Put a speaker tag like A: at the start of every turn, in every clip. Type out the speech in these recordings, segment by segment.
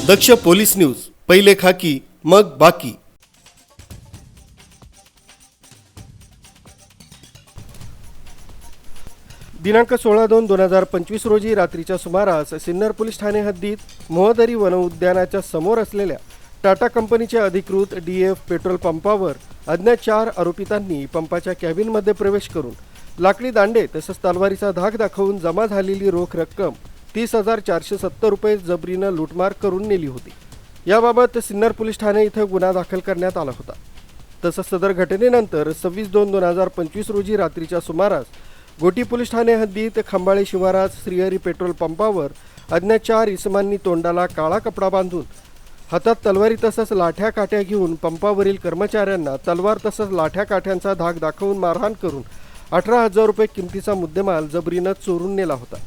A: दक्ष police news, पहिले खाकी मग बाकी। दिनांक 16/2/2025 रोजी रात्रीच्या सुमारास सिन्नर पोलीस ठाणे हद्दीत मोहदरी वन उद्यानाच्या समोर असलेल्या टाटा कंपनीचे अधिकृत DF पेट्रोल पंपावर अज्ञात 4 आरोपितांनी पंपाच्या कॅबिनमध्ये प्रवेश करून लाकडी दांडे तसंच तलवारीचा धाक दाखवून जमा झालेली रोख रक्कम 30,470 रुपये जबरीनं लूटमार करून नेली होती। याबाबत सिन्नर पोलीस ठाणे इथं गुन्हा दाखल करण्यात आला होता। तसंच सदर घटनेनंतर 26/2/2025 रोजी रात्रीच्या सुमारास गोटी पोलीस ठाणे हद्दीत खंबाळे शिवारात श्रीहरी पेट्रोल पंपावर अज्ञात 4 इसमांनी तोंडाला काळा कपडा बांधून हातात तलवारी तसंच लाठ्या काठ्या घेऊन पंपावरील कर्मचाऱ्यांना तलवार तसंच लाठ्या काठ्यांचा धाक दाखवून मारहाण करून 18,000 रुपये किमतीचा मुद्देमाल जबरीनं चोरून नेला होता।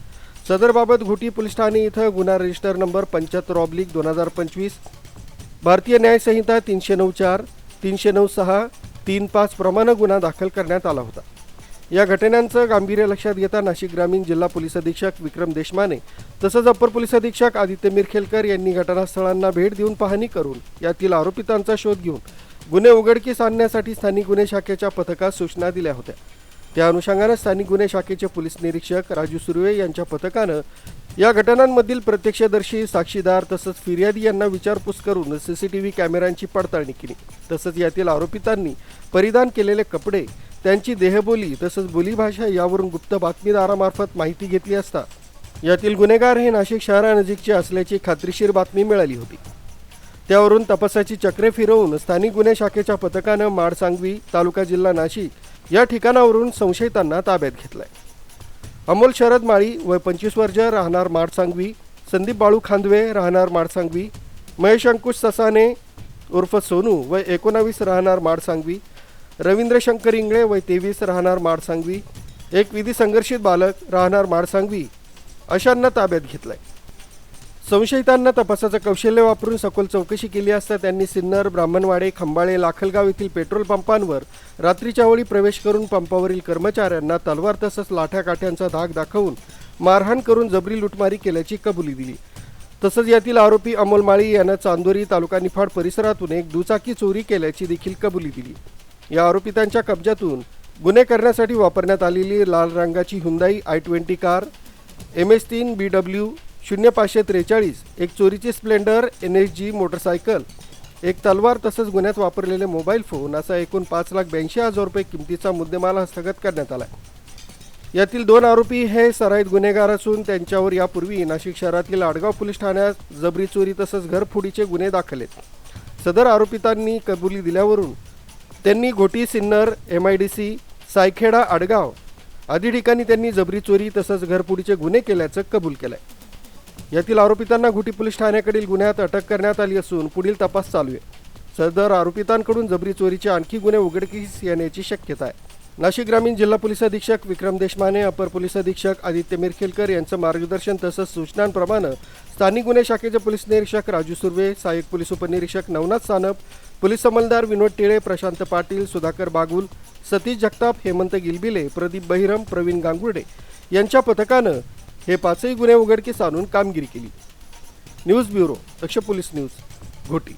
A: सदरबाबत घोटी पोलीस ठाणे इथं गुन्हा रजिस्टर नंबर 75/2025 भारतीय न्याय संहिता 309(4), 309(6), 3(5) प्रमाणे गुन्हा दाखल करण्यात आला होता। या घटनांचं गांभीर्य लक्षात घेता नाशिक ग्रामीण जिल्हा पोलीस अधीक्षक विक्रम देशमाने तसंच अपर पोलीस अधीक्षक आदित्य मिरखेलकर यांनी घटनास्थळांना भेट देऊन पाहणी करून यातील आरोपितांचा शोध घेऊन गुन्हे उघडकीस आणण्यासाठी स्थानिक गुन्हे शाखेच्या पथकास सूचना दिल्या होत्या। त्या अनुषंगाने स्थानिक गुन्हे शाखेचे पोलीस निरीक्षक राजू सुर्वे यांच्या पथकानं या घटनांमधील प्रत्यक्षदर्शी, साक्षीदार तसंच फिर्यादी यांना विचारपूस करून CCTV कॅमेऱ्यांची पडताळणी केली। तसंच यातील आरोपितांनी परिधान केलेले कपडे, त्यांची देहबोली तसंच बोलीभाषा यावरून गुप्त बातमीदारामार्फत माहिती घेतली असता यातील गुन्हेगार हे नाशिक शहरानजीकचे असल्याची खात्रीशीर बातमी मिळाली होती। त्यावरून तपासाची चक्रे फिरवून स्थानिक गुन्हे शाखेच्या पथकानं माडसांगवी, तालुका जिल्हा नाशिक या ठिकाणावरून संशयितांना ताब्यात घेतलाय। अमोल शरद माळी वय 25 वर्ष राहणार माडसांगवी, संदीप बाळू खांदवे राहणार माडसांगवी, महेश अंकुश ससाने उर्फ सोनू वय 19 राहणार माडसांगवी, रवींद्र शंकर इंगळे वय 23 राहणार माडसांगवी, एक विधी संघर्षित बालक राहणार माडसांगवी अशांना ताब्यात घेतलाय। संशयितांना तपासाचं कौशल्य वापरून सखोल चौकशी केली असता त्यांनी सिन्नर, ब्राह्मणवाडे, खंबाळे, लाखलगाव येथील पेट्रोल पंपांवर रात्रीच्या वेळी प्रवेश करून पंपावरील कर्मचाऱ्यांना तलवार तसंच लाठ्या काठ्यांचा धाक दाखवून मारहाण करून जबरी लुटमारी केल्याची कबुली दिली। तसंच यातील आरोपी अमोल माळी यानं चांदोरी तालुका निफाड परिसरातून एक दुचाकी चोरी केल्याची देखील कबुली दिली। या आरोपितांच्या कब्जातून गुन्हे करण्यासाठी वापरण्यात आलेली लाल रंगाची Hyundai i20 car, MS3 BW 0543, एक चोरीची स्प्लेंडर NSG मोटरसायकल, एक तलवार तसंच गुन्ह्यात वापरलेले मोबाईल फोन असा एकूण 5,82,000 रुपये किमतीचा मुद्देमाल हस्तगत करण्यात आला। यातील 2 आरोपी हे सराईत गुन्हेगार असून त्यांच्यावर यापूर्वी नाशिक शहरातील आडगाव पोलीस ठाण्यात जबरी चोरी तसंच घरफोडीचे गुन्हे दाखल आहेत। सदर आरोपितांनी कबुली दिल्यावरून त्यांनी घोटी, सिन्नर, MIDC, सायखेडा, आडगाव आदी ठिकाणी त्यांनी जबरी चोरी तसंच घरफोडीचे गुन्हे केल्याचं कबूल केलंय। यातील आरोपितांना घोटी पोलीस ठाण्याकडील गुन्ह्यात अटक करण्यात आली असून पुढील तपास चालू आहे। सदर आरोपितांकडून जबरी चोरीचे आणखी गुन्हे उघडकीस येण्याची शक्यता आहे। नाशिक ग्रामीण जिल्हा पोलीस अधीक्षक विक्रम देशमाने, अपर पोलीस अधीक्षक आदित्य मिरखेलकर यांचं मार्गदर्शन तसंच सूचनांप्रमाणे स्थानिक गुन्हे शाखेचे पोलीस निरीक्षक राजू सुर्वे, सहाय्यक पोलीस उपनिरीक्षक नवनाथ सानप, पोलीस अंमलदार विनोद टिळे, प्रशांत पाटील, सुधाकर बागुल, सतीश जगताप, हेमंत गिलबिले, प्रदीप बहिरम, प्रवीण गांगुर्डे यांच्या पथकानं हे 5ही गुन्हे उघडकीस आणून कामगिरी केली। न्यूज ब्युरो, दक्ष पोलीस न्यूज, घोटी।